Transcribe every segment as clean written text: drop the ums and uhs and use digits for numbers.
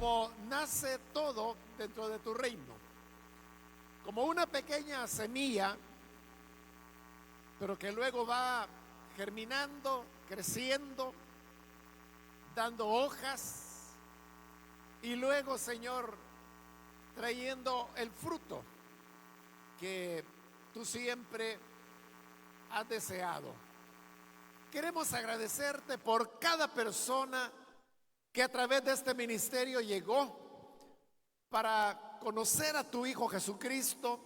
como nace todo dentro de tu reino, como una pequeña semilla, pero que luego va germinando, creciendo, dando hojas y luego, Señor, trayendo el fruto que tú siempre has deseado. Queremos agradecerte por cada persona que a través de este ministerio llegó para conocer a tu Hijo Jesucristo,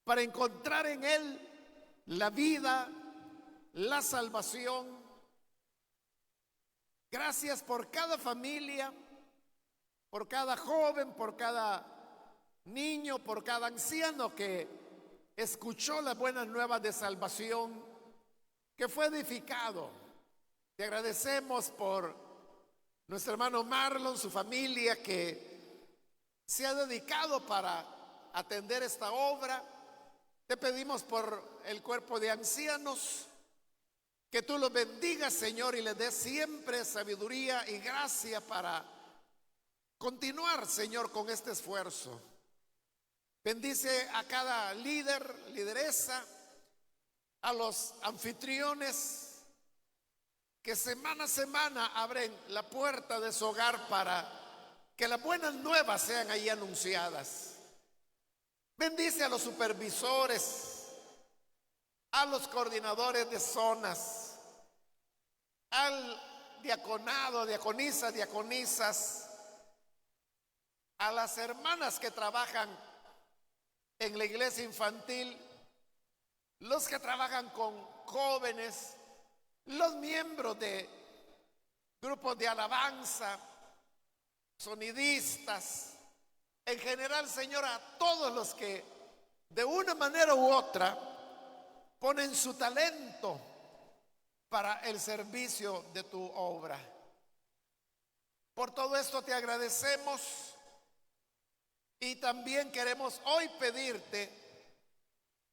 para encontrar en Él la vida, la salvación. Gracias por cada familia, por cada joven, por cada niño, por cada anciano que escuchó las buenas nuevas de salvación, que fue edificado. Te agradecemos por nuestro hermano Marlon, su familia, que se ha dedicado para atender esta obra. Te pedimos por el cuerpo de ancianos, que tú los bendigas, Señor, y les des siempre sabiduría y gracia para continuar, Señor, con este esfuerzo. Bendice a cada líder, lideresa, a los anfitriones que semana a semana abren la puerta de su hogar para que las buenas nuevas sean ahí anunciadas. Bendice a los supervisores, a los coordinadores de zonas, al diaconado, diaconisas, a las hermanas que trabajan en la iglesia infantil, los que trabajan con jóvenes, los miembros de grupos de alabanza, sonidistas, en general, Señor, a todos los que de una manera u otra ponen su talento para el servicio de tu obra. Por todo esto te agradecemos y también queremos hoy pedirte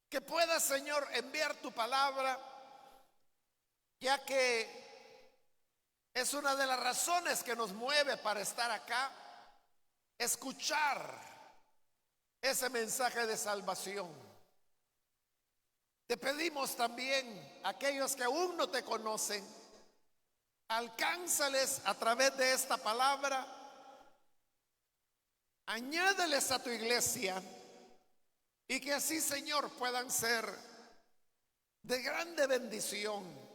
que puedas, Señor, enviar tu palabra, ya que es una de las razones que nos mueve para estar acá, escuchar ese mensaje de salvación. Te pedimos también a aquellos que aún no te conocen, alcánzales a través de esta palabra, añádeles a tu iglesia y que así, Señor, puedan ser de grande bendición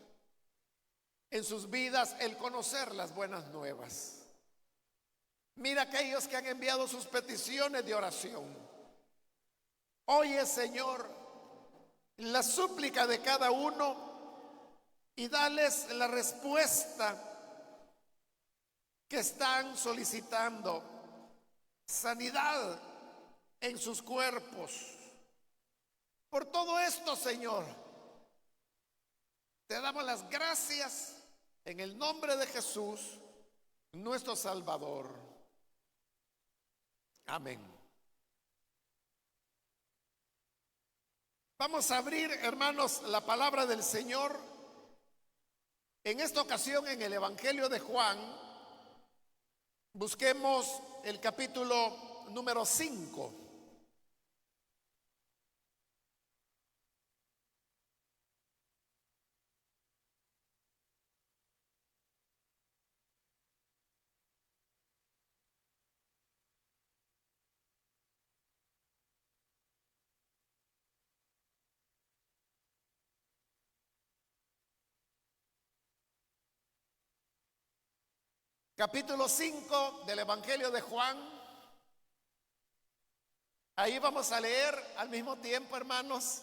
en sus vidas el conocer las buenas nuevas. Mira aquellos que han enviado sus peticiones de oración. Oye, Señor, la súplica de cada uno y dales la respuesta que están solicitando. Sanidad en sus cuerpos. Por todo esto, Señor, te damos las gracias en el nombre de Jesús, nuestro Salvador. Amén. Vamos a abrir, hermanos, la palabra del Señor. En esta ocasión, en el Evangelio de Juan, busquemos el capítulo número 5. Capítulo 5 del Evangelio de Juan. Ahí vamos a leer al mismo tiempo, hermanos.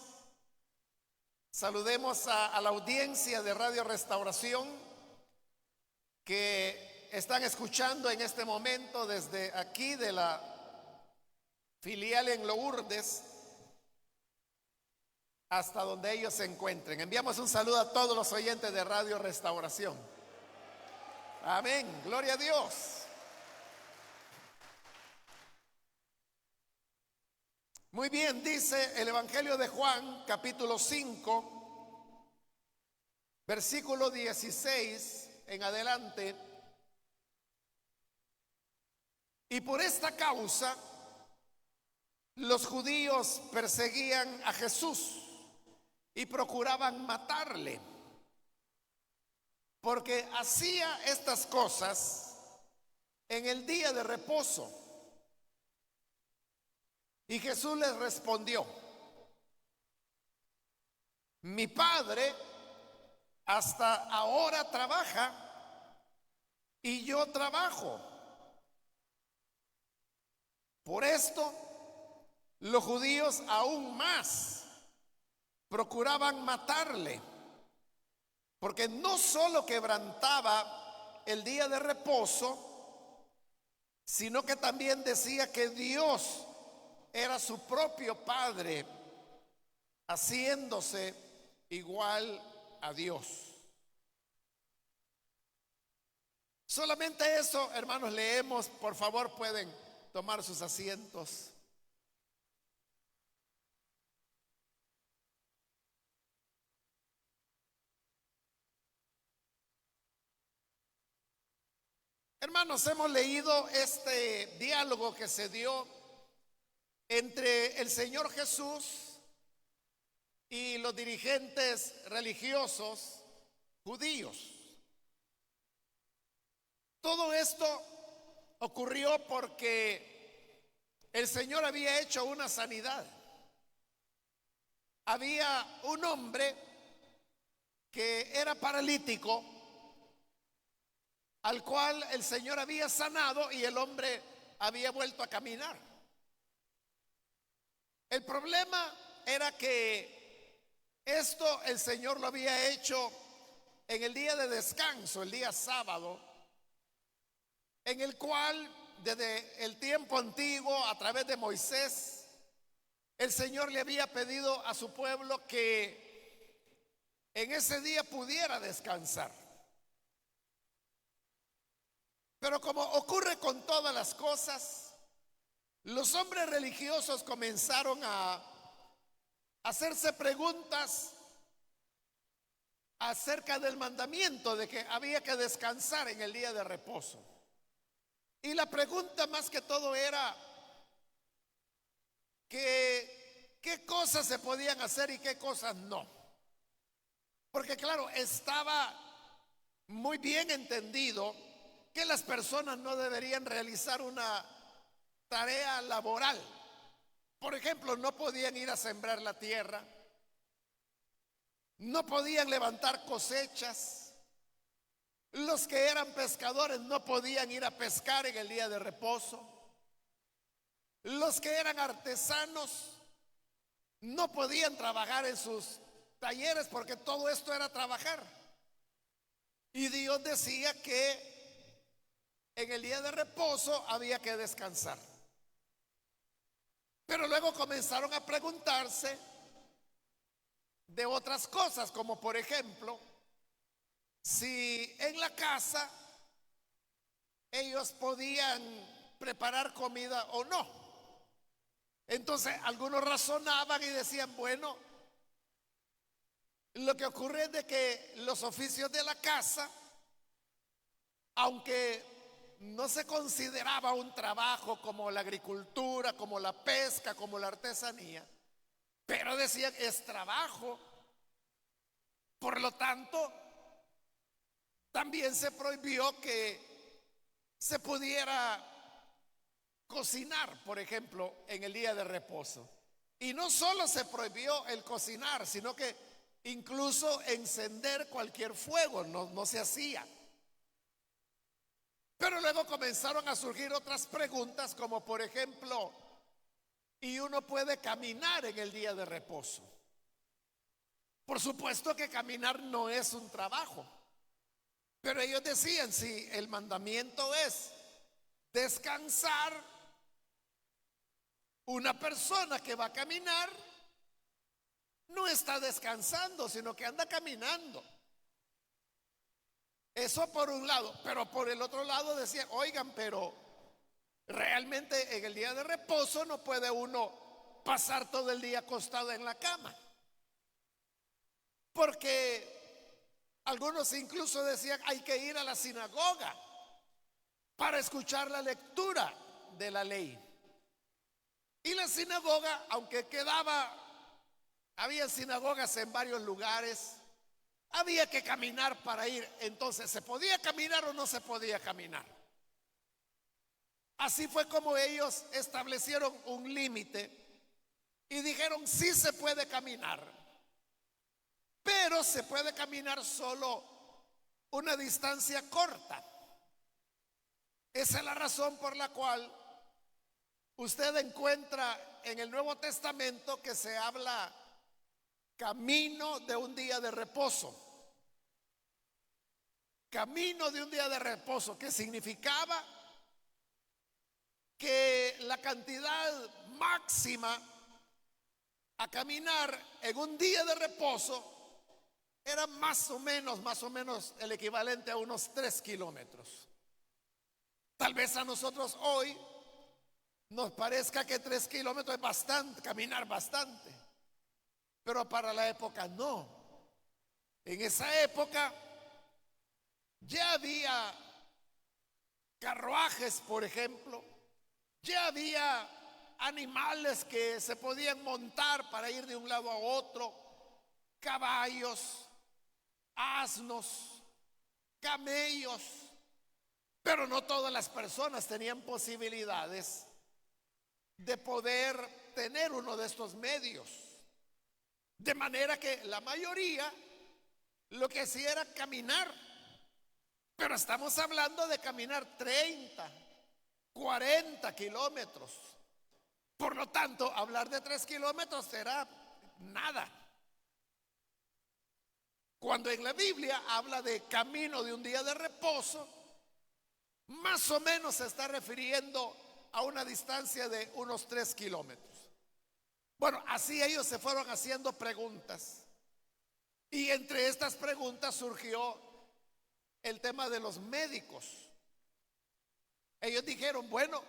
Saludemos a la audiencia de Radio Restauración que están escuchando en este momento desde aquí de la filial en Lourdes hasta donde ellos se encuentren. Enviamos un saludo a todos los oyentes de Radio Restauración. Amén, gloria a Dios. Muy bien, dice el Evangelio de Juan, capítulo 5, versículo 16 en adelante. Y por esta causa los judíos perseguían a Jesús y procuraban matarle, porque hacía estas cosas en el día de reposo. Y Jesús les respondió: mi Padre hasta ahora trabaja y yo trabajo. Por esto, los judíos aún más procuraban matarle, porque no solo quebrantaba el día de reposo, sino que también decía que Dios era su propio Padre, haciéndose igual a Dios. Solamente eso, hermanos, leemos. Por favor, pueden tomar sus asientos. Hermanos, hemos leído este diálogo que se dio entre el Señor Jesús y los dirigentes religiosos judíos. Todo esto ocurrió porque el Señor había hecho una sanidad. Había un hombre que era paralítico, al cual el Señor había sanado, y el hombre había vuelto a caminar. El problema era que esto el Señor lo había hecho en el día de descanso, el día sábado, en el cual desde el tiempo antiguo, a través de Moisés, el Señor le había pedido a su pueblo que en ese día pudiera descansar. Pero como ocurre con todas las cosas, los hombres religiosos comenzaron a hacerse preguntas acerca del mandamiento de que había que descansar en el día de reposo. Y la pregunta más que todo era que qué cosas se podían hacer y qué cosas no. Porque claro, estaba muy bien entendido que las personas no deberían realizar una tarea laboral. Por ejemplo, no podían ir a sembrar la tierra, no podían levantar cosechas. Los que eran pescadores no podían ir a pescar en el día de reposo. Los que eran artesanos no podían trabajar en sus talleres, porque todo esto era trabajar. Y Dios decía que en el día de reposo había que descansar. Pero luego comenzaron a preguntarse de otras cosas, como por ejemplo, si en la casa ellos podían preparar comida o no. Entonces algunos razonaban y decían, bueno, lo que ocurre es de que los oficios de la casa, aunque no se consideraba un trabajo como la agricultura, como la pesca, como la artesanía, pero decían es trabajo. Por lo tanto, también se prohibió que se pudiera cocinar, por ejemplo, en el día de reposo. Y no solo se prohibió el cocinar, sino que incluso encender cualquier fuego no se hacía. Pero luego comenzaron a surgir otras preguntas, como por ejemplo, ¿y uno puede caminar en el día de reposo? Por supuesto que caminar no es un trabajo, pero ellos decían, si el mandamiento es descansar, una persona que va a caminar no está descansando, sino que anda caminando. Eso por un lado, pero por el otro lado decía, oigan, pero realmente en el día de reposo no puede uno pasar todo el día acostado en la cama. Porque algunos incluso decían, hay que ir a la sinagoga para escuchar la lectura de la ley. Y la sinagoga, aunque había sinagogas en varios lugares, había que caminar para ir. Entonces, ¿se podía caminar o no se podía caminar? Así fue como ellos establecieron un límite y dijeron: sí se puede caminar, pero se puede caminar solo una distancia corta. Esa es la razón por la cual usted encuentra en el Nuevo Testamento que se habla camino de un día de reposo. Camino de un día de reposo, que significaba que la cantidad máxima a caminar en un día de reposo era más o menos el equivalente a unos 3 kilómetros. Tal vez a nosotros hoy nos parezca que 3 kilómetros es bastante, caminar bastante, pero para la época no. En esa época ya había carruajes, por ejemplo, ya había animales que se podían montar para ir de un lado a otro, caballos, asnos, camellos, pero no todas las personas tenían posibilidades de poder tener uno de estos medios. De manera que la mayoría lo que hacía era caminar. Pero estamos hablando de caminar 30, 40 kilómetros. Por lo tanto, hablar de 3 kilómetros será nada. Cuando en la Biblia habla de camino de un día de reposo, más o menos se está refiriendo a una distancia de unos 3 kilómetros. Bueno, así ellos se fueron haciendo preguntas. Y entre estas preguntas surgió el tema de los médicos. Ellos dijeron: bueno,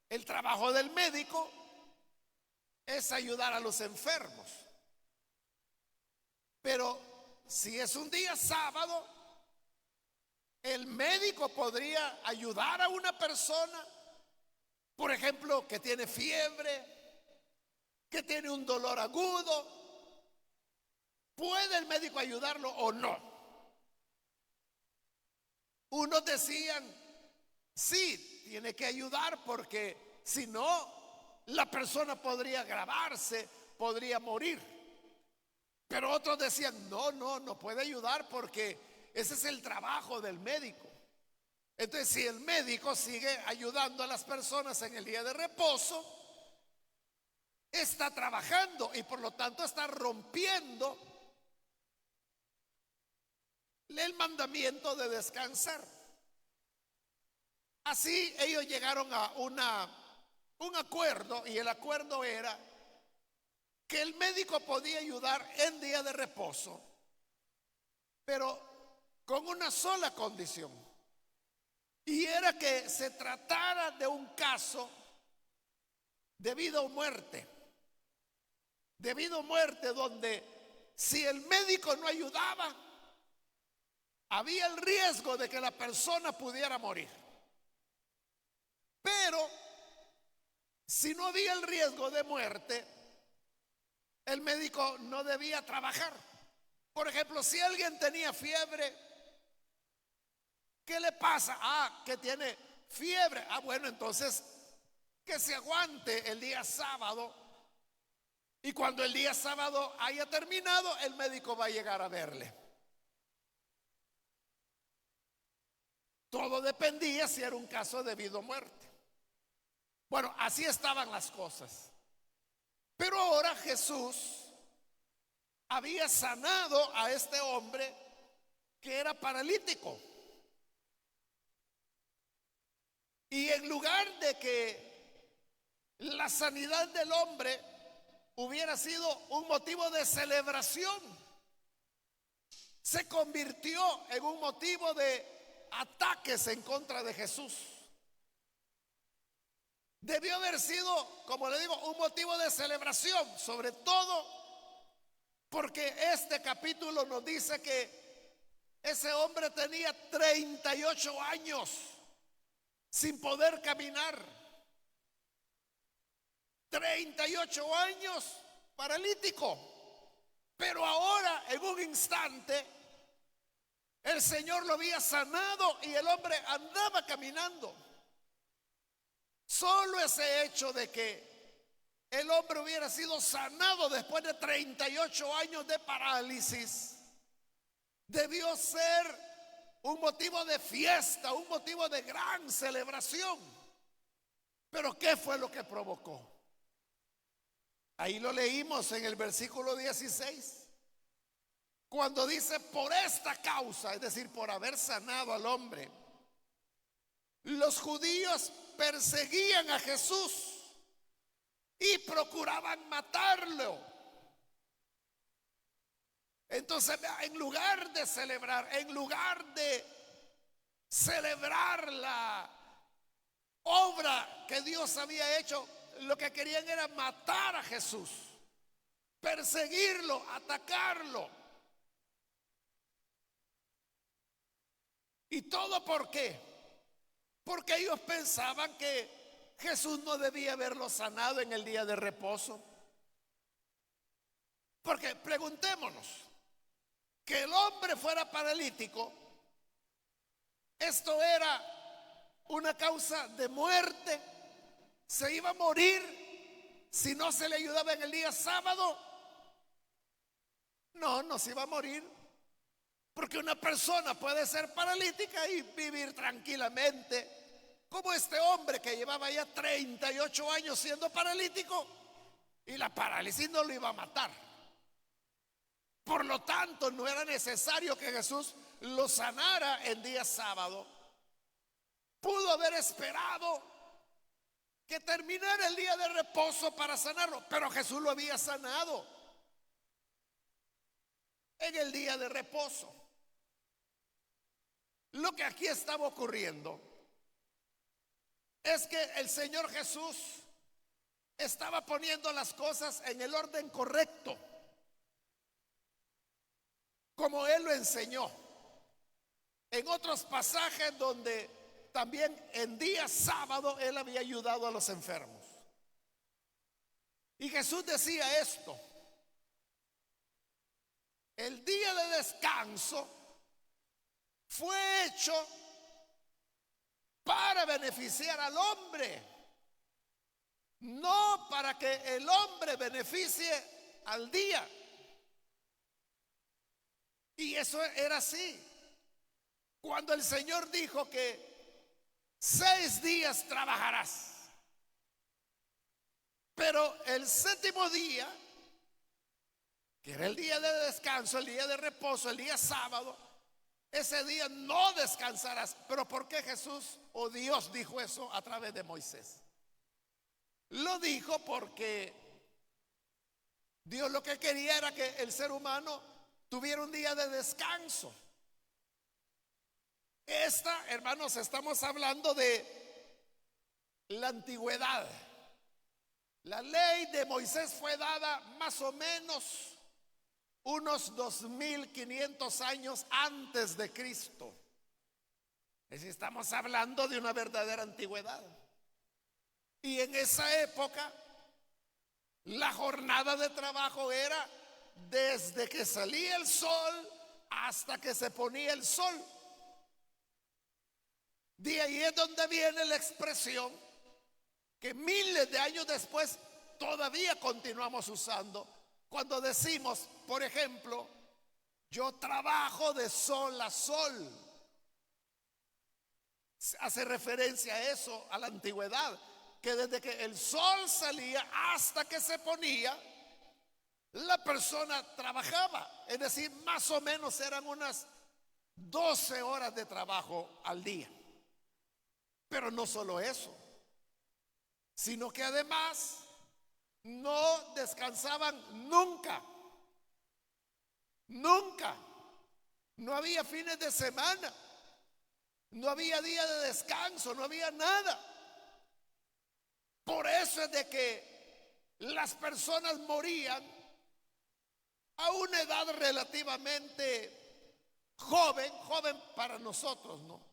el trabajo del médico es ayudar a los enfermos, pero si es un día sábado, el médico podría ayudar a una persona, por ejemplo, que tiene fiebre, que tiene un dolor agudo. ¿Puede el médico ayudarlo o no? Unos decían: sí, tiene que ayudar, porque si no, la persona podría agravarse, podría morir. Pero otros decían: no puede ayudar, porque ese es el trabajo del médico. Entonces, si el médico sigue ayudando a las personas en el día de reposo, está trabajando y por lo tanto está rompiendo el mandamiento de descansar. Así ellos llegaron a un acuerdo, y el acuerdo era que el médico podía ayudar en día de reposo, pero con una sola condición, y era que se tratara de un caso de vida o muerte. De vida o muerte, donde si el médico no ayudaba, había el riesgo de que la persona pudiera morir. Pero si no había el riesgo de muerte, el médico no debía trabajar. Por ejemplo, si alguien tenía fiebre, ¿qué le pasa? Que tiene fiebre. Bueno, entonces que se aguante el día sábado, y cuando el día sábado haya terminado, el médico va a llegar a verle. Todo dependía si era un caso de vida o muerte. Bueno, así estaban las cosas. Pero ahora Jesús había sanado a este hombre que era paralítico. Y en lugar de que la sanidad del hombre hubiera sido un motivo de celebración, se convirtió en un motivo de ataques en contra de Jesús. Debió haber sido, como le digo, un motivo de celebración, sobre todo porque este capítulo nos dice que ese hombre tenía 38 años sin poder caminar. 38 años paralítico. Pero ahora, en un instante, el Señor lo había sanado y el hombre andaba caminando. Solo ese hecho de que el hombre hubiera sido sanado después de 38 años de parálisis debió ser un motivo de fiesta, un motivo de gran celebración. Pero ¿qué fue lo que provocó? Ahí lo leímos en el versículo 16, cuando dice: por esta causa, es decir, por haber sanado al hombre, los judíos perseguían a Jesús y procuraban matarlo. Entonces, en lugar de celebrar la obra que Dios había hecho, lo que querían era matar a Jesús, perseguirlo, atacarlo. ¿Y todo por qué? Porque ellos pensaban que Jesús no debía haberlo sanado en el día de reposo. Porque preguntémonos, que el hombre fuera paralítico, esto era una causa de muerte. Se iba a morir si no se le ayudaba en el día sábado. No se iba a morir, porque una persona puede ser paralítica y vivir tranquilamente, como este hombre que llevaba ya 38 años siendo paralítico y la parálisis no lo iba a matar. Por lo tanto, no era necesario que Jesús lo sanara en día sábado. Pudo haber esperado que terminara el día de reposo para sanarlo, pero Jesús lo había sanado en el día de reposo. Lo que aquí estaba ocurriendo es que el Señor Jesús estaba poniendo las cosas en el orden correcto, como Él lo enseñó. En otros pasajes donde también en día sábado Él había ayudado a los enfermos. Y Jesús decía esto: el día de descanso fue hecho para beneficiar al hombre, no para que el hombre beneficie al día. Y eso era así. Cuando el Señor dijo que 6 días trabajarás, pero el séptimo día, que era el día de descanso, el día de reposo, el día sábado, ese día no descansarás. Pero ¿por qué Jesús o Dios dijo eso a través de Moisés? Lo dijo porque Dios lo que quería era que el ser humano tuviera un día de descanso. Hermanos, estamos hablando de la antigüedad. La ley de Moisés fue dada más o menos unos 2500 años antes de Cristo. Es decir, estamos hablando de una verdadera antigüedad. Y en esa época la jornada de trabajo era desde que salía el sol hasta que se ponía el sol. De ahí es donde viene la expresión que miles de años después todavía continuamos usando cuando decimos, por ejemplo, yo trabajo de sol a sol. Hace referencia a eso, a la antigüedad, que desde que el sol salía hasta que se ponía, la persona trabajaba. Es decir, más o menos eran unas 12 horas de trabajo al día. Pero no solo eso, sino que además no descansaban nunca. Nunca. No había fines de semana, no había día de descanso, no había nada. Por eso es de que las personas morían a una edad relativamente joven para nosotros, ¿no?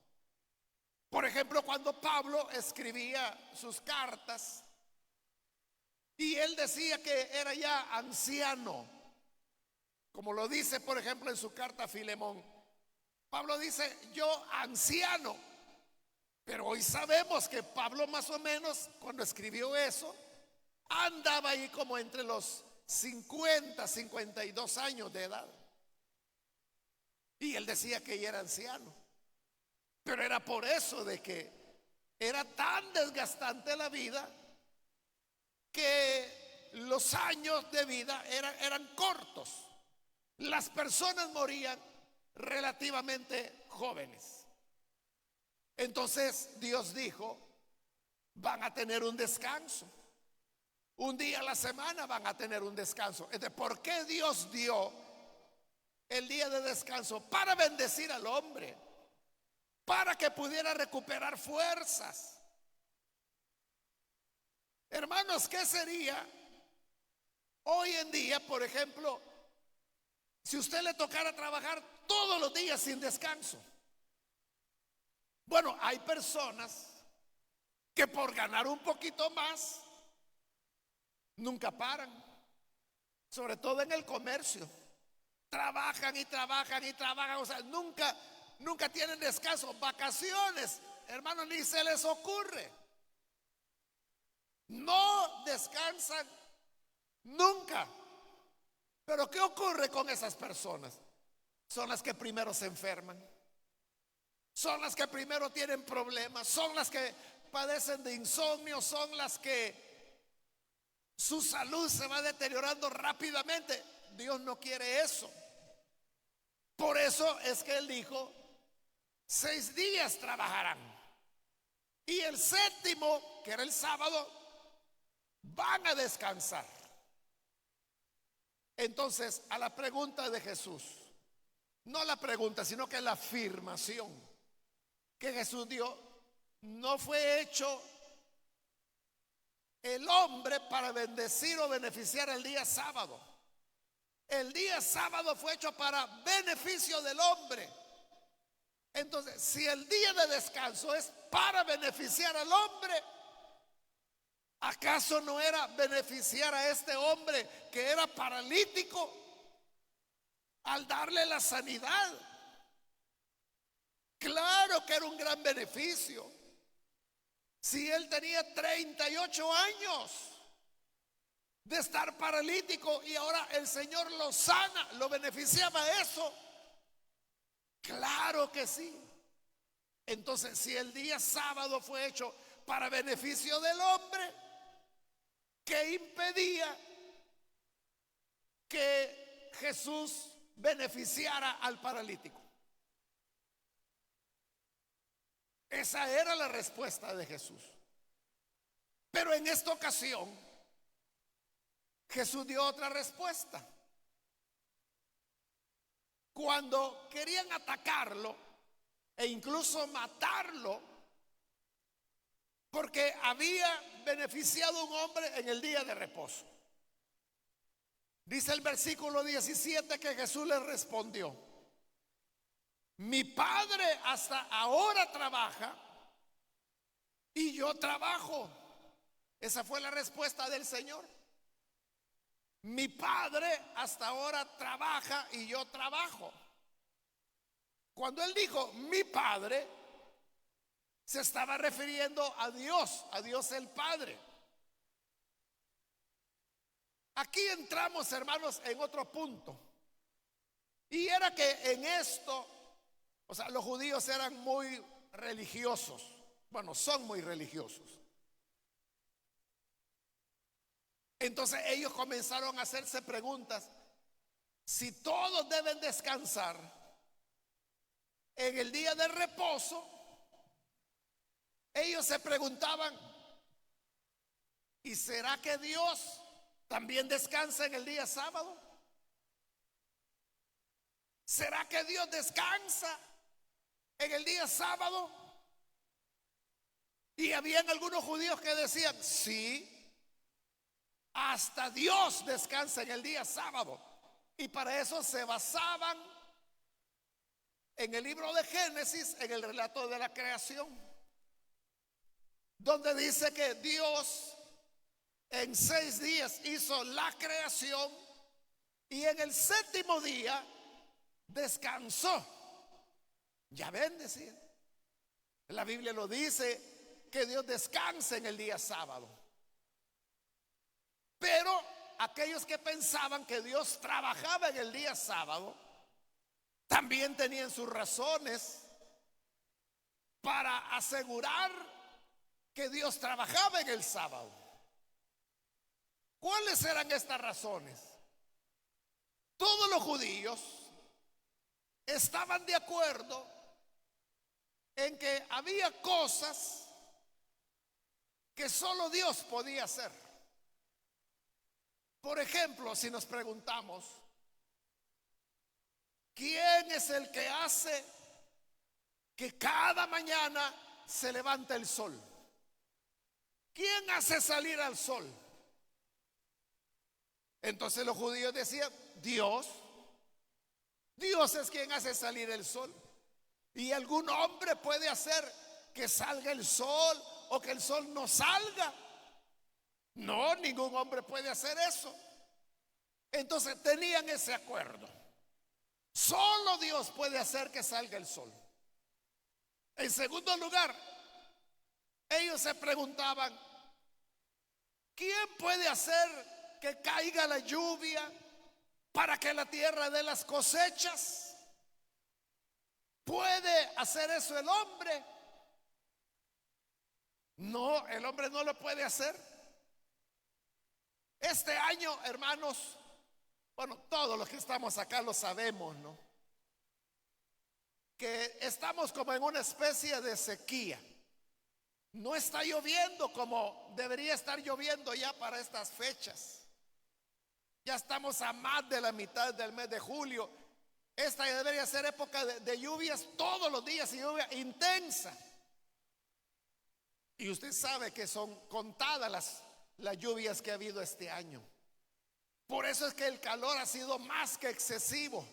Por ejemplo, cuando Pablo escribía sus cartas, Y él decía que era ya anciano, como lo dice por ejemplo en su carta a Filemón. Pablo dice: yo anciano. Pero hoy sabemos que Pablo, más o menos, cuando escribió eso, andaba ahí como entre los 52 años de edad. Y él decía que ya era anciano. Pero era por eso de que era tan desgastante la vida, que los años de vida eran cortos. Las personas morían relativamente jóvenes. Entonces Dios dijo: van a tener un descanso. Un día a la semana van a tener un descanso. Entonces, ¿por qué Dios dio el día de descanso? Para bendecir al hombre, para que pudiera recuperar fuerzas. Hermanos, ¿qué sería hoy en día, por ejemplo, si usted le tocara trabajar todos los días sin descanso? Bueno, hay personas que por ganar un poquito más nunca paran, sobre todo en el comercio. Trabajan y trabajan y trabajan, o sea, nunca tienen descanso. Vacaciones, hermanos, ni se les ocurre. No descansan nunca. Pero ¿qué ocurre con esas personas? Son las que primero se enferman, son las que primero tienen problemas, son las que padecen de insomnio, son las que su salud se va deteriorando rápidamente. Dios no quiere eso. Por eso es que Él dijo: 6 días trabajarán, y el séptimo, que era el sábado, van a descansar. Entonces, a la pregunta de Jesús, no la pregunta, sino que la afirmación que Jesús dio: no fue hecho el hombre para bendecir o beneficiar el día sábado. El día sábado fue hecho para beneficio del hombre. Entonces, si el día de descanso es para beneficiar al hombre, ¿acaso no era beneficiar a este hombre que era paralítico al darle la sanidad? Claro que era un gran beneficio. Si él tenía 38 años de estar paralítico y ahora el Señor lo sana, ¿lo beneficiaba eso? Claro que sí. Entonces, si el día sábado fue hecho para beneficio del hombre, ¿qué impedía que Jesús beneficiara al paralítico? Esa era la respuesta de Jesús. Pero en esta ocasión Jesús dio otra respuesta. Cuando querían atacarlo e incluso matarlo, porque había beneficiado a un hombre en el día de reposo. Dice el versículo 17 que Jesús le respondió: mi Padre hasta ahora trabaja y yo trabajo. Esa fue la respuesta del Señor. Mi Padre hasta ahora trabaja y yo trabajo. Cuando Él dijo mi Padre, se estaba refiriendo a Dios el Padre. Aquí entramos, hermanos, en otro punto. Y era que en esto, o sea, los judíos eran muy religiosos. Bueno, son muy religiosos. Entonces ellos comenzaron a hacerse preguntas: si todos deben descansar en el día de reposo, ellos se preguntaban: ¿y será que Dios también descansa en el día sábado? ¿Será que Dios descansa en el día sábado? Y habían algunos judíos que decían: sí, hasta Dios descansa en el día sábado. Y para eso se basaban en el libro de Génesis, en el relato de la creación, donde dice que Dios En 6 días hizo la creación y en el séptimo día descansó. Ya ven, decía. La Biblia lo dice, que Dios descansa en el día sábado. Pero aquellos que pensaban que Dios trabajaba en el día sábado, también tenían sus razones para asegurar que Dios trabajaba en el sábado. ¿Cuáles eran estas razones? Todos los judíos estaban de acuerdo en que había cosas que solo Dios podía hacer. Por ejemplo, si nos preguntamos, ¿quién es el que hace que cada mañana se levante el sol? ¿Quién hace salir al sol? Entonces los judíos decían, Dios. Dios es quien hace salir el sol. ¿Y algún hombre puede hacer que salga el sol o que el sol no salga? No, ningún hombre puede hacer eso. Entonces tenían ese acuerdo. Solo Dios puede hacer que salga el sol. En segundo lugar, ellos se preguntaban, ¿quién puede hacer que caiga la lluvia para que la tierra dé las cosechas? ¿Puede hacer eso el hombre? No, el hombre no lo puede hacer. Este año, hermanos, bueno, todos los que estamos acá lo sabemos, ¿no? Que estamos como en una especie de sequía. No está lloviendo como debería estar lloviendo ya para estas fechas. Ya estamos a más de la mitad del mes de julio. Esta ya debería ser época de lluvias todos los días, y lluvia intensa. Y usted sabe que son contadas las lluvias que ha habido este año. Por eso es que el calor ha sido más que excesivo.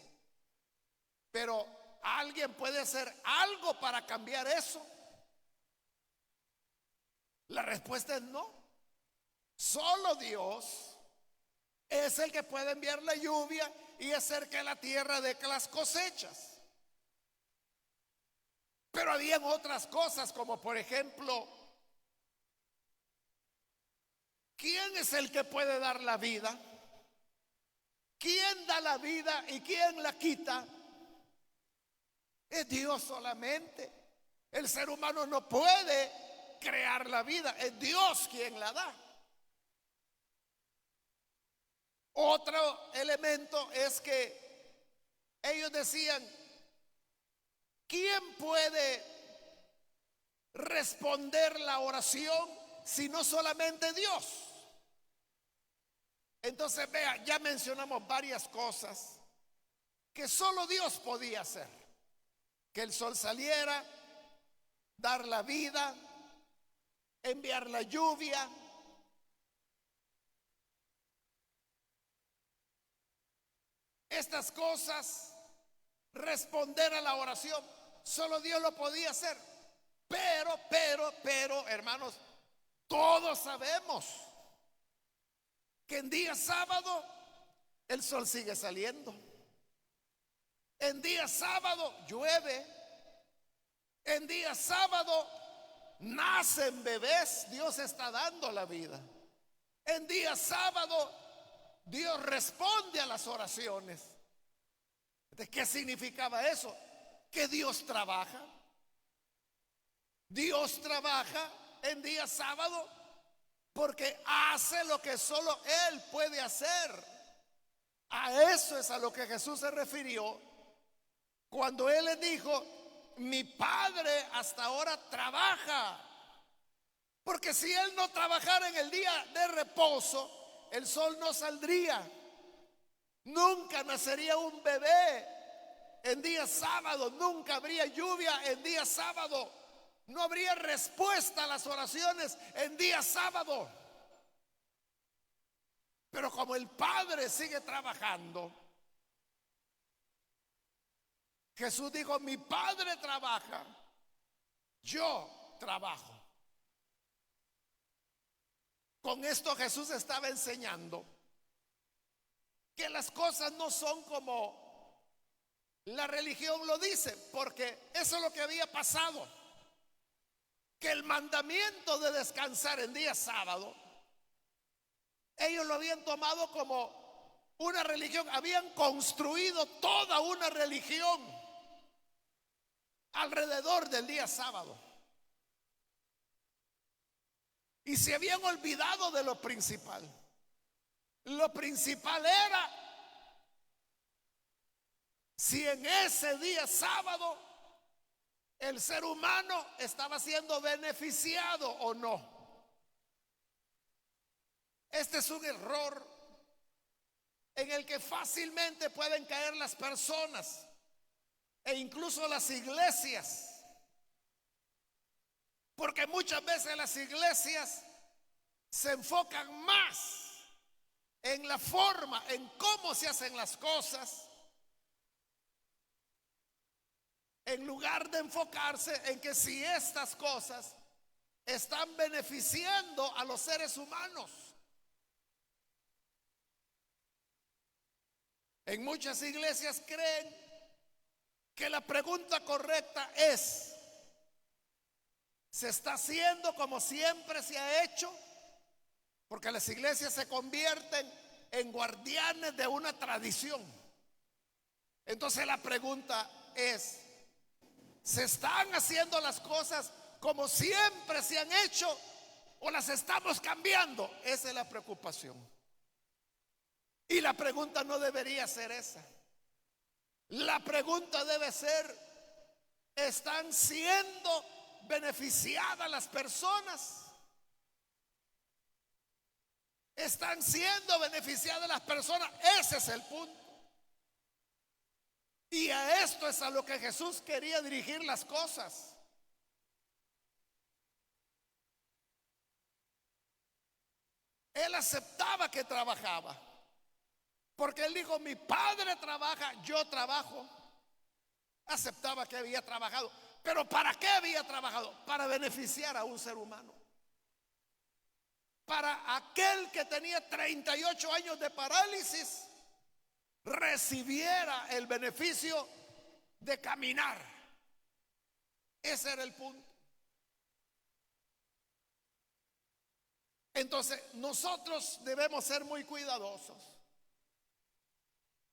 Pero ¿alguien puede hacer algo para cambiar eso? La respuesta es no. Solo Dios es el que puede enviar la lluvia y hacer que la tierra dé las cosechas. Pero habían otras cosas, como por ejemplo, ¿quién es el que puede dar la vida? ¿Quién da la vida y quién la quita? Es Dios solamente. El ser humano no puede crear la vida, es Dios quien la da. Otro elemento es que ellos decían, ¿quién puede responder la oración si no solamente Dios? Entonces vea, ya mencionamos varias cosas que solo Dios podía hacer. Que el sol saliera, dar la vida, enviar la lluvia. Estas cosas, responder a la oración, solo Dios lo podía hacer. Pero, hermanos, todos sabemos que en día sábado el sol sigue saliendo. En día sábado llueve. En día sábado nacen bebés. Dios está dando la vida. En día sábado Dios responde a las oraciones. ¿De qué significaba eso? Que Dios trabaja. Dios trabaja en día sábado porque hace lo que solo Él puede hacer. A eso es a lo que Jesús se refirió cuando Él le dijo, mi Padre hasta ahora trabaja. Porque si Él no trabajara en el día de reposo, el sol no saldría. Nunca nacería un bebé en día sábado. Nunca habría lluvia en día sábado. No habría respuesta a las oraciones en día sábado. Pero como el Padre sigue trabajando, Jesús dijo, mi Padre trabaja, yo trabajo. Con esto Jesús estaba enseñando que las cosas no son como la religión lo dice, porque eso es lo que había pasado, que el mandamiento de descansar en día sábado, ellos lo habían tomado como una religión, habían construido toda una religión alrededor del día sábado. Y se habían olvidado de lo principal. Lo principal era si en ese día sábado el ser humano estaba siendo beneficiado o no. Este es un error en el que fácilmente pueden caer las personas e incluso las iglesias. Porque muchas veces las iglesias se enfocan más en la forma, en cómo se hacen las cosas, en lugar de enfocarse en que si estas cosas están beneficiando a los seres humanos. En muchas iglesias creen que la pregunta correcta es: ¿se está haciendo como siempre se ha hecho? Porque las iglesias se convierten en guardianes de una tradición. Entonces la pregunta es: ¿se están haciendo las cosas como siempre se han hecho o las estamos cambiando? Esa es la preocupación. Y la pregunta no debería ser esa. La pregunta debe ser: ¿están siendo beneficiadas las personas? ¿Están siendo beneficiadas las personas? Ese es el punto. Y a esto es a lo que Jesús quería dirigir las cosas. Él aceptaba que trabajaba, porque él dijo: mi padre trabaja, yo trabajo. Aceptaba que había trabajado. ¿Pero para qué había trabajado? Para beneficiar a un ser humano. Para aquel que tenía 38 años de parálisis, recibiera el beneficio de caminar. Ese era el punto. Entonces nosotros debemos ser muy cuidadosos,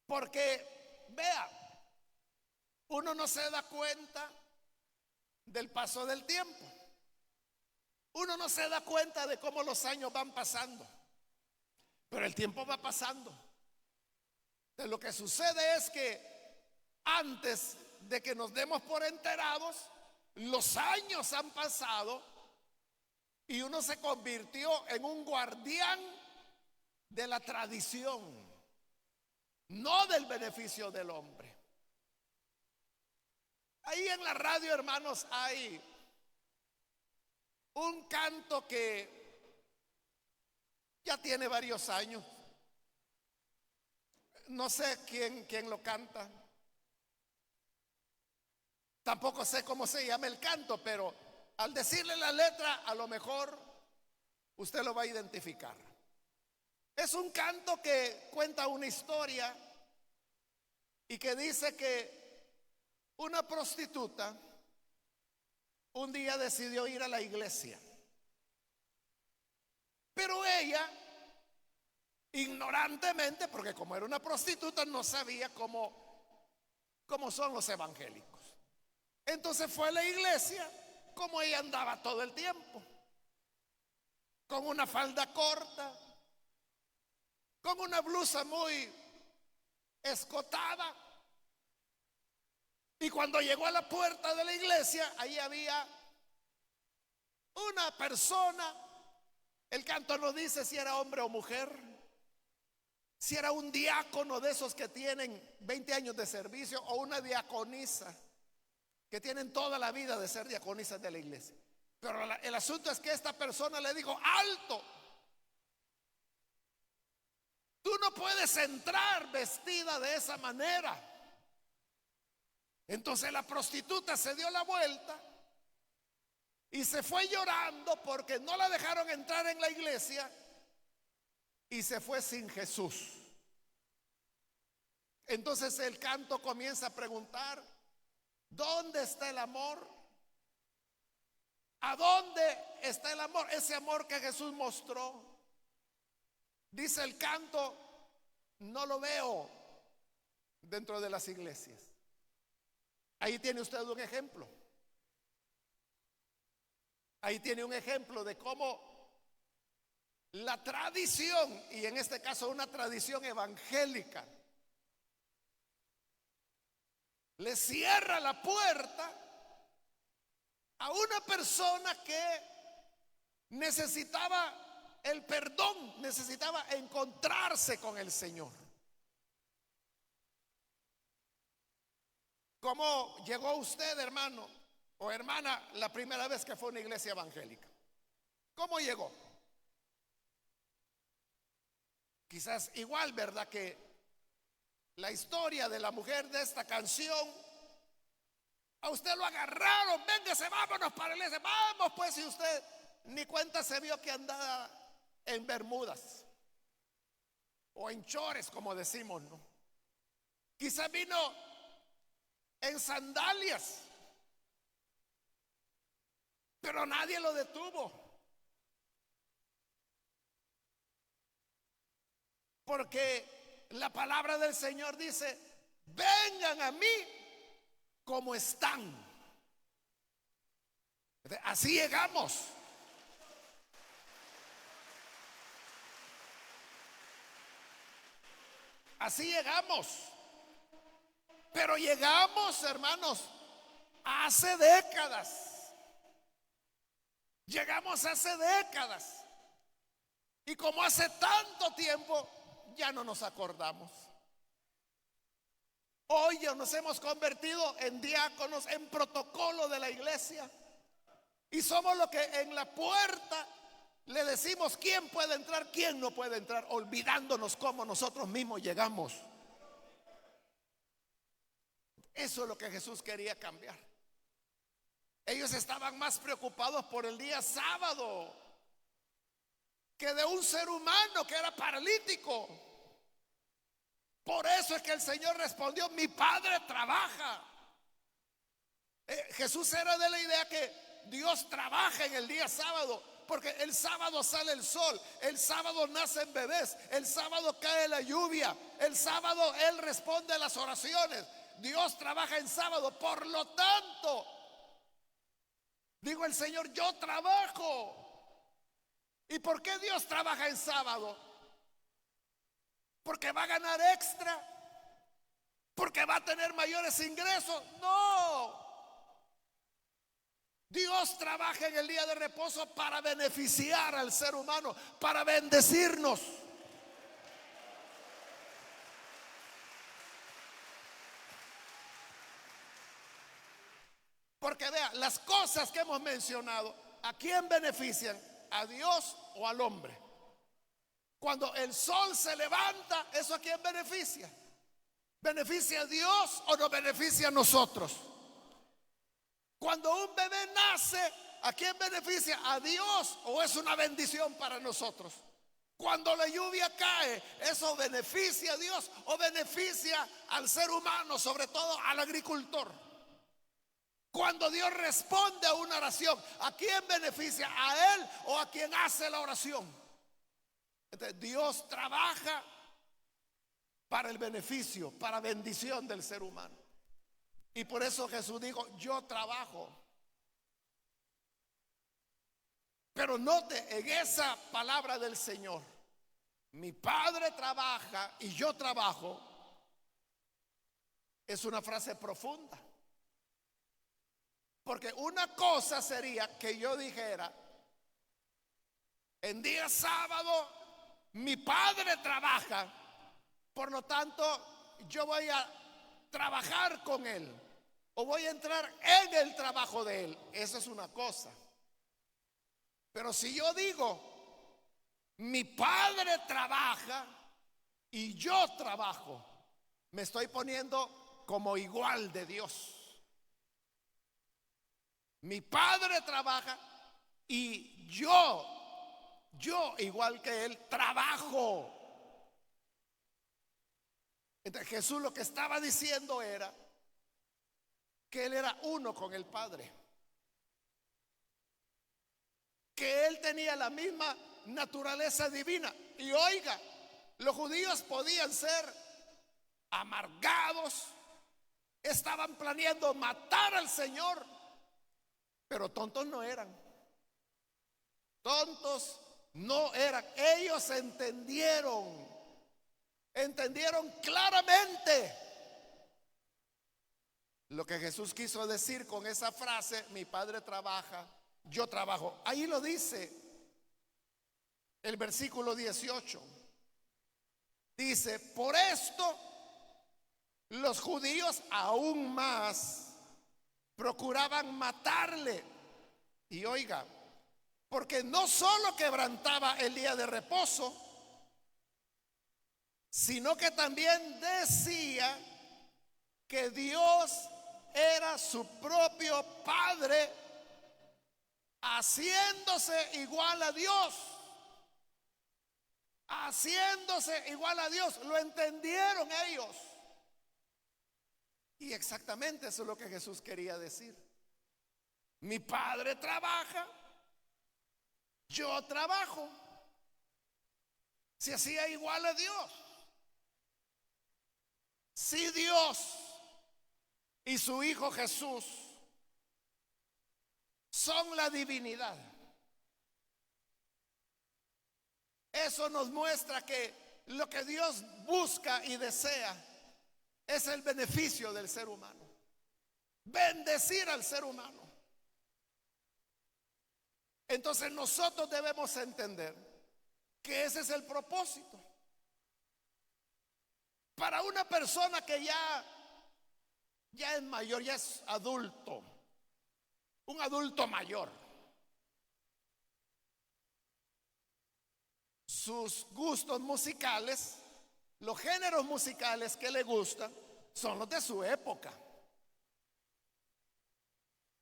porque vea, uno no se da cuenta del paso del tiempo. Uno no se da cuenta de cómo los años van pasando, pero el tiempo va pasando. De lo que sucede es que antes de que nos demos por enterados, los años han pasado y uno se convirtió en un guardián de la tradición, no del beneficio del hombre. Ahí en la radio, hermanos, hay un canto que ya tiene varios años. No sé quién lo canta. Tampoco sé cómo se llama el canto, pero al decirle la letra, a lo mejor usted lo va a identificar. Es un canto que cuenta una historia y que dice que una prostituta un día decidió ir a la iglesia, pero ella, ignorantemente, porque como era una prostituta, no sabía cómo son los evangélicos. Entonces fue a la iglesia como ella andaba todo el tiempo, con una falda corta, con una blusa muy escotada. Y cuando llegó a la puerta de la iglesia, ahí había una persona. El canto no dice si era hombre o mujer, si era un diácono de esos que tienen 20 años de servicio o una diaconisa que tienen toda la vida de ser diaconisas de la iglesia. Pero el asunto es que esta persona le dijo: alto, tú no puedes entrar vestida de esa manera. Entonces la prostituta se dio la vuelta y se fue llorando porque no la dejaron entrar en la iglesia y se fue sin Jesús. Entonces el canto comienza a preguntar: ¿dónde está el amor? ¿A dónde está el amor? Ese amor que Jesús mostró. Dice el canto: no lo veo dentro de las iglesias. Ahí tiene usted un ejemplo. Ahí tiene un ejemplo de cómo la tradición, y en este caso una tradición evangélica, le cierra la puerta a una persona que necesitaba el perdón, necesitaba encontrarse con el Señor. ¿Cómo llegó usted, hermano o hermana, la primera vez que fue a una iglesia evangélica? ¿Cómo llegó? Quizás igual, ¿verdad? Que la historia de la mujer de esta canción, a usted lo agarraron: véngase, vámonos para la iglesia. Vamos pues, y usted ni cuenta se dio que andaba en bermudas o en chores, como decimos, ¿no? Quizás vino en sandalias, pero nadie lo detuvo, porque la palabra del Señor dice: vengan a mí como están. Así llegamos. Así llegamos. Pero llegamos, hermanos, hace décadas. Llegamos hace décadas. Y como hace tanto tiempo, ya no nos acordamos. Hoy ya nos hemos convertido en diáconos, en protocolo de la iglesia. Y somos los que en la puerta le decimos quién puede entrar, quién no puede entrar, olvidándonos cómo nosotros mismos llegamos. Eso es lo que Jesús quería cambiar. Ellos estaban más preocupados por el día sábado que de un ser humano que era paralítico. Por eso es que el Señor respondió: mi Padre trabaja. Jesús era de la idea que Dios trabaja en el día sábado, porque el sábado sale el sol, el sábado nacen bebés, el sábado cae la lluvia, el sábado Él responde a las oraciones. Dios trabaja en sábado. Por lo tanto, digo el Señor: yo trabajo. ¿Y por qué Dios trabaja en sábado? ¿Porque va a ganar extra? ¿Porque va a tener mayores ingresos? No. Dios trabaja en el día de reposo para beneficiar al ser humano, para bendecirnos. Porque vea, las cosas que hemos mencionado, ¿a quién benefician? ¿A Dios o al hombre? Cuando el sol se levanta, ¿eso a quién beneficia? ¿Beneficia a Dios o nos beneficia a nosotros? Cuando un bebé nace, ¿a quién beneficia? ¿A Dios o es una bendición para nosotros? Cuando la lluvia cae, ¿eso beneficia a Dios o beneficia al ser humano, sobre todo al agricultor? Cuando Dios responde a una oración, ¿a quién beneficia? ¿A él o a quien hace la oración? Entonces, Dios trabaja para el beneficio, para bendición del ser humano. Y por eso Jesús dijo: yo trabajo. Pero note en esa palabra del Señor: mi Padre trabaja y yo trabajo. Es una frase profunda. Porque una cosa sería que yo dijera: en día sábado mi Padre trabaja, por lo tanto yo voy a trabajar con Él, o voy a entrar en el trabajo de Él. Eso es una cosa. Pero si yo digo: mi Padre trabaja y yo trabajo, me estoy poniendo como igual de Dios. Mi Padre trabaja y yo yo, igual que él, trabajo. Entonces Jesús lo que estaba diciendo era que él era uno con el Padre, que él tenía la misma naturaleza divina. Y oiga, los judíos podían ser amargados, estaban planeando matar al Señor, pero tontos no eran. Tontos no eran. Ellos entendieron claramente lo que Jesús quiso decir con esa frase: mi Padre trabaja, yo trabajo. Ahí lo dice el versículo 18. Dice: por esto los judíos aún más procuraban matarle. Y oiga, porque no solo quebrantaba el día de reposo, sino que también decía que Dios era su propio Padre, haciéndose igual a Dios. Haciéndose igual a Dios. Lo entendieron ellos. Y exactamente eso es lo que Jesús quería decir. Mi Padre trabaja, yo trabajo. Se hacía igual a Dios. Si Dios y su Hijo Jesús son la divinidad, eso nos muestra que lo que Dios busca y desea es el beneficio del ser humano, bendecir al ser humano. Entonces nosotros debemos entender que ese es el propósito. Para una persona que ya es mayor, ya es adulto, un adulto mayor, sus gustos musicales, los géneros musicales que le gustan, son los de su época.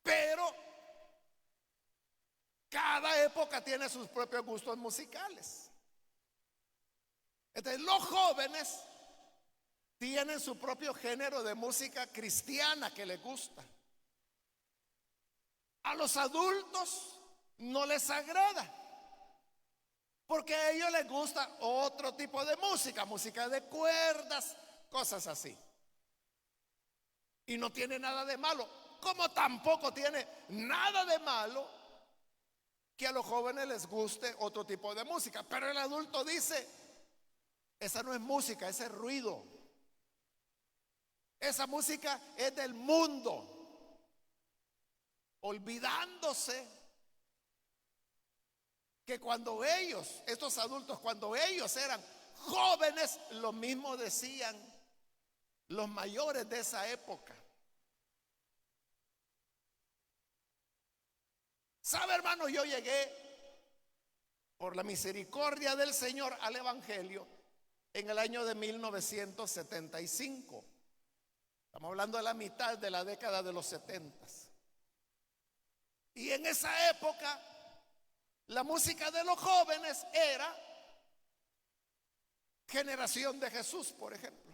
Pero cada época tiene sus propios gustos musicales. Entonces los jóvenes tienen su propio género de música cristiana que les gusta. A los adultos no les agrada, porque a ellos les gusta otro tipo de música, música de cuerdas, cosas así. Y no tiene nada de malo, como tampoco tiene nada de malo que a los jóvenes les guste otro tipo de música. Pero el adulto dice: esa no es música, ese es ruido. Esa música es del mundo, olvidándose que cuando ellos, estos adultos, cuando ellos eran jóvenes, lo mismo decían los mayores de esa época. ¿Sabe, hermano? Yo llegué por la misericordia del Señor al Evangelio en el año de 1975. Estamos hablando de la mitad de la década de los 70. Y en esa época la música de los jóvenes era Generación de Jesús, por ejemplo.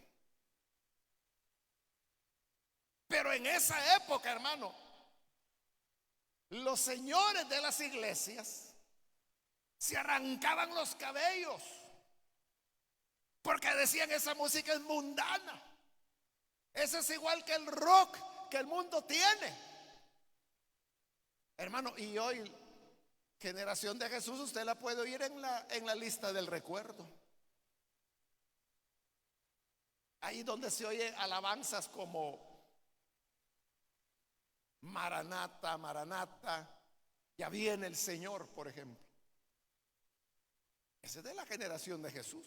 Pero en esa época, hermano, los señores de las iglesias se arrancaban los cabellos porque decían: esa música es mundana. Ese es igual que el rock que el mundo tiene. Hermano, y hoy Generación de Jesús usted la puede oír en la lista del recuerdo. Ahí donde se oye alabanzas como Maranata, Maranata, ya viene el Señor, por ejemplo. Ese es de la Generación de Jesús.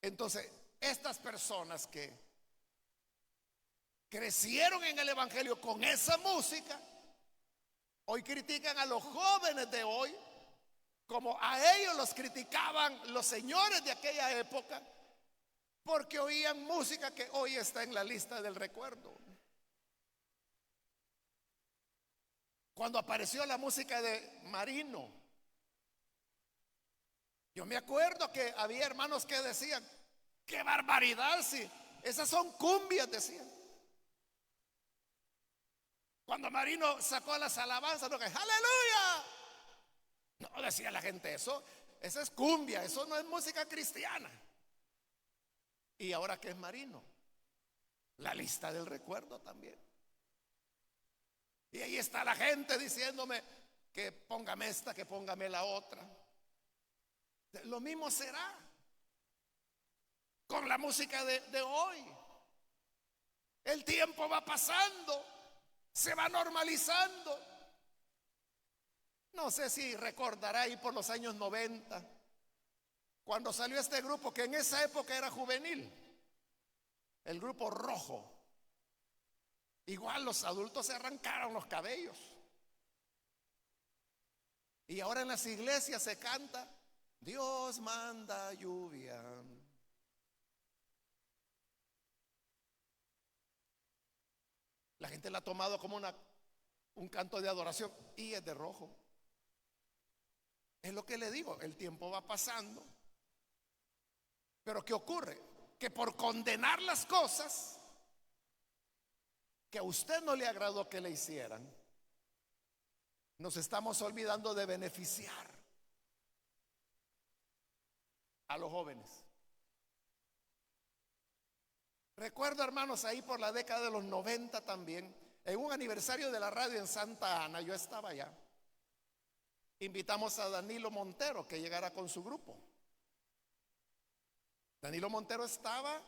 Entonces, estas personas que crecieron en el Evangelio con esa música, hoy critican a los jóvenes de hoy como a ellos los criticaban los señores de aquella época, porque oían música que hoy está en la lista del recuerdo. cuando apareció la música de Marino. Yo me acuerdo que había hermanos que decían: ¡qué barbaridad! Si esas son cumbias, decían. Cuando Marino sacó las alabanzas, no, que aleluya. No, decía la gente, esa es cumbia, eso no es música cristiana. Y ahora que es Marino, la lista del recuerdo también. Y ahí está la gente diciéndome que póngame esta, que póngame la otra. Lo mismo será con la música de hoy. El tiempo va pasando, se va normalizando. No sé si recordará ahí por los años 90, cuando salió este grupo que en esa época era juvenil, el grupo Rojo. Igual los adultos se arrancaron los cabellos. Y ahora en las iglesias se canta: Dios manda lluvia. La gente la ha tomado como un canto de adoración y es de Rojo. Es lo que le digo, el tiempo va pasando. Pero ¿qué ocurre? Que por condenar las cosas que a usted no le agradó que le hicieran, nos estamos olvidando de beneficiar a los jóvenes. Recuerdo, hermanos, ahí por la década de los 90 también, en un aniversario de la radio en Santa Ana, yo estaba allá. Invitamos a Danilo Montero que llegara con su grupo. Danilo Montero estaba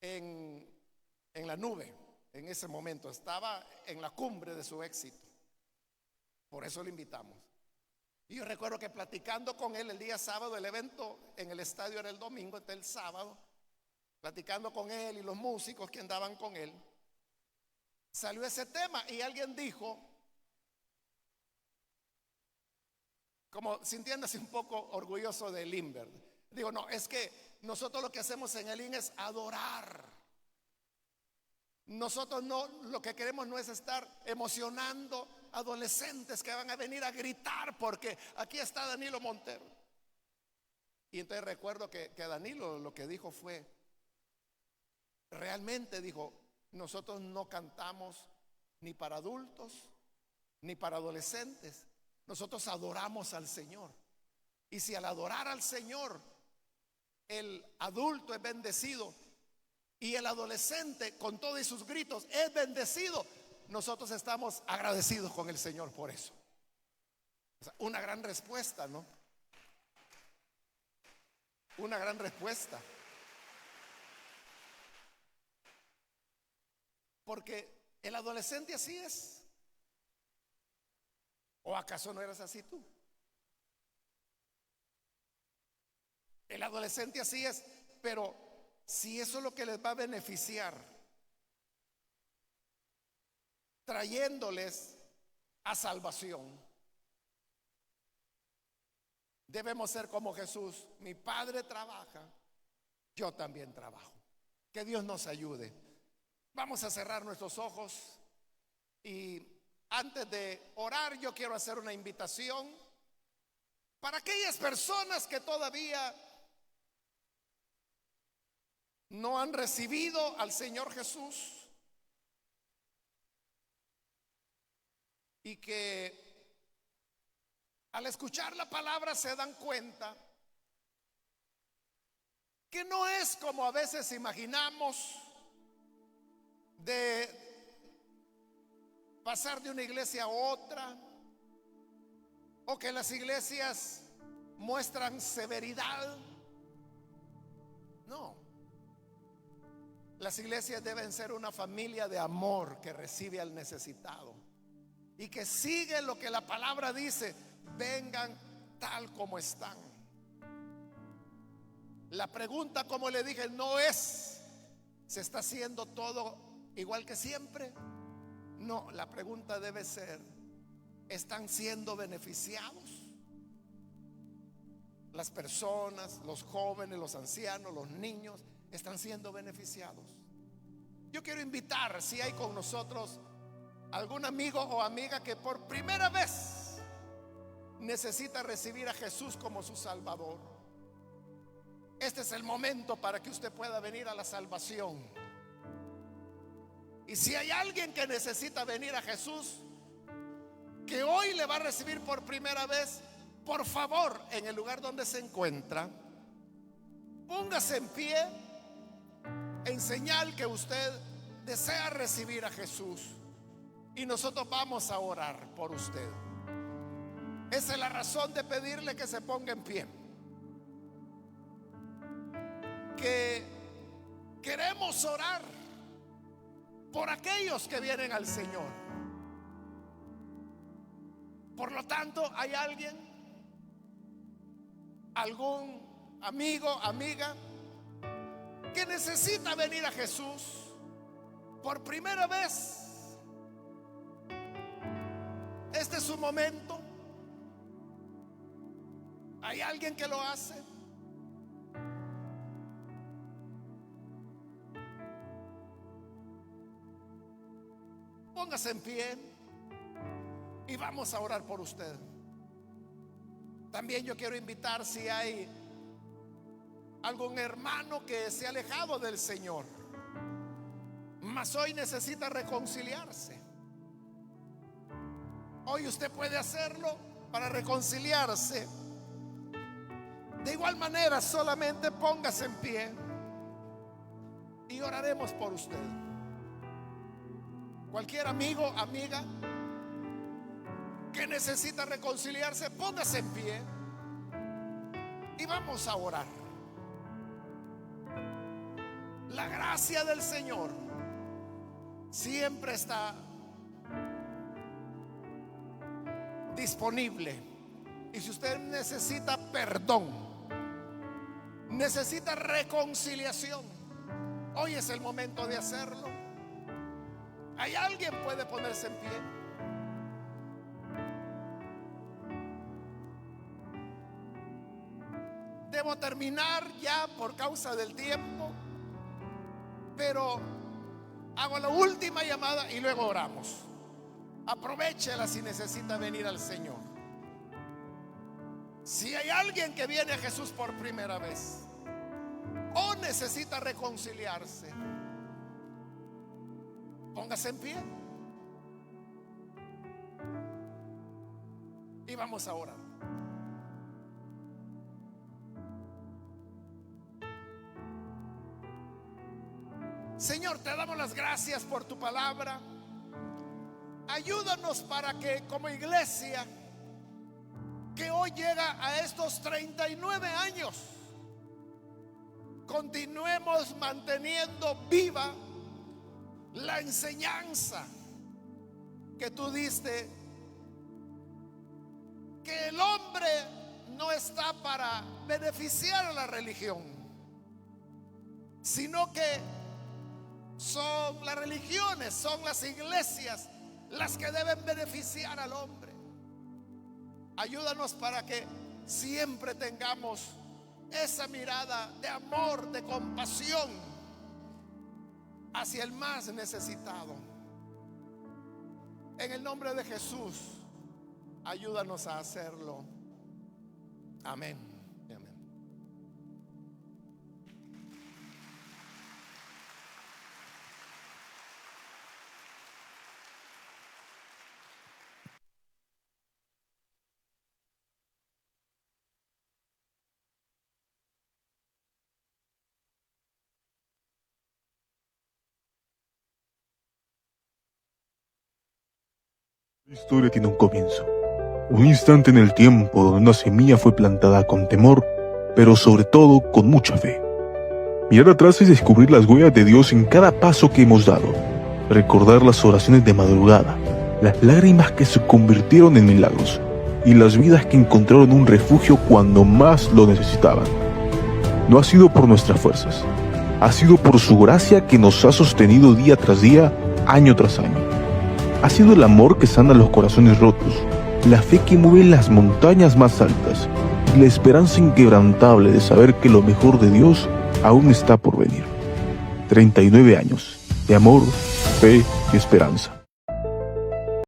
en la nube en ese momento, estaba en la cumbre de su éxito. Por eso lo invitamos. Y yo recuerdo que platicando con él el día sábado, el evento en el estadio era el domingo, entonces el sábado, platicando con él y los músicos que andaban con él, salió ese tema y alguien dijo, como sintiéndose un poco orgulloso de Limber, digo, no, es que nosotros lo que hacemos en el IN es adorar. Nosotros no, lo que queremos no es estar emocionando adolescentes que van a venir a gritar porque aquí está Danilo Montero. Y entonces recuerdo que Danilo lo que dijo fue, realmente dijo, nosotros no cantamos ni para adultos ni para adolescentes, nosotros adoramos al Señor. Y si al adorar al Señor el adulto es bendecido y el adolescente con todos sus gritos es bendecido, nosotros estamos agradecidos con el Señor por eso. O sea, una gran respuesta, ¿no? Una gran respuesta. Porque el adolescente así es. ¿O acaso no eras así tú? El adolescente así es, pero si eso es lo que les va a beneficiar, trayéndoles a salvación, debemos ser como Jesús. Mi Padre trabaja, yo también trabajo. Que Dios nos ayude. Vamos a cerrar nuestros ojos y antes de orar yo quiero hacer una invitación para aquellas personas que todavía no han recibido al Señor Jesús y que al escuchar la palabra se dan cuenta que no es como a veces imaginamos, de pasar de una iglesia a otra, o que las iglesias muestran severidad. No, las iglesias deben ser una familia de amor que recibe al necesitado y que sigue lo que la palabra dice: vengan tal como están. La pregunta, como le dije, no es ¿se está haciendo todo igual que siempre? No, la pregunta debe ser: ¿están siendo beneficiados las personas, los jóvenes, los ancianos, los niños? ¿Están siendo beneficiados? Yo quiero invitar, si hay con nosotros algún amigo o amiga que por primera vez necesita recibir a Jesús como su Salvador, este es el momento para que usted pueda venir a la salvación. Y si hay alguien que necesita venir a Jesús, que hoy le va a recibir por primera vez, por favor, en el lugar donde se encuentra, póngase en pie en señal que usted desea recibir a Jesús, y nosotros vamos a orar por usted. Esa es la razón de pedirle que se ponga en pie, que queremos orar por aquellos que vienen al Señor. Por lo tanto, ¿hay alguien, algún amigo, amiga que necesita venir a Jesús por primera vez? Este es su momento. ¿Hay alguien que lo hace? Póngase en pie y vamos a orar por usted. También yo quiero invitar, si hay algún hermano que se ha alejado del Señor, mas hoy necesita reconciliarse, hoy usted puede hacerlo para reconciliarse. De igual manera, solamente póngase en pie y oraremos por usted. Cualquier amigo, amiga que necesita reconciliarse, póngase en pie y vamos a orar. La gracia del Señor siempre está disponible. Y si usted necesita perdón, necesita reconciliación, hoy es el momento de hacerlo. ¿Hay alguien que puede ponerse en pie? Debo terminar ya por causa del tiempo, pero hago la última llamada y luego oramos. Aprovechela si necesita venir al Señor. Si hay alguien que viene a Jesús por primera vez o necesita reconciliarse, póngase en pie y vamos a orar. Señor, te damos las gracias por tu palabra. Ayúdanos para que como iglesia que hoy llega a estos 39 años, continuemos manteniendo viva la enseñanza que tú diste, que el hombre no está para beneficiar a la religión, sino que son las religiones, son las iglesias las que deben beneficiar al hombre. Ayúdanos para que siempre tengamos esa mirada de amor, de compasión hacia el más necesitado. En el nombre de Jesús, ayúdanos a hacerlo. Amén. Amén. La historia tiene un comienzo, un instante en el tiempo donde una semilla fue plantada con temor, pero sobre todo con mucha fe. Mirar atrás es descubrir las huellas de Dios en cada paso que hemos dado, recordar las oraciones de madrugada, las lágrimas que se convirtieron en milagros y las vidas que encontraron un refugio cuando más lo necesitaban. No ha sido por nuestras fuerzas, ha sido por su gracia que nos ha sostenido día tras día, año tras año. Ha sido el amor que sana los corazones rotos, la fe que mueve las montañas más altas y la esperanza inquebrantable de saber que lo mejor de Dios aún está por venir. 39 años de amor, fe y esperanza.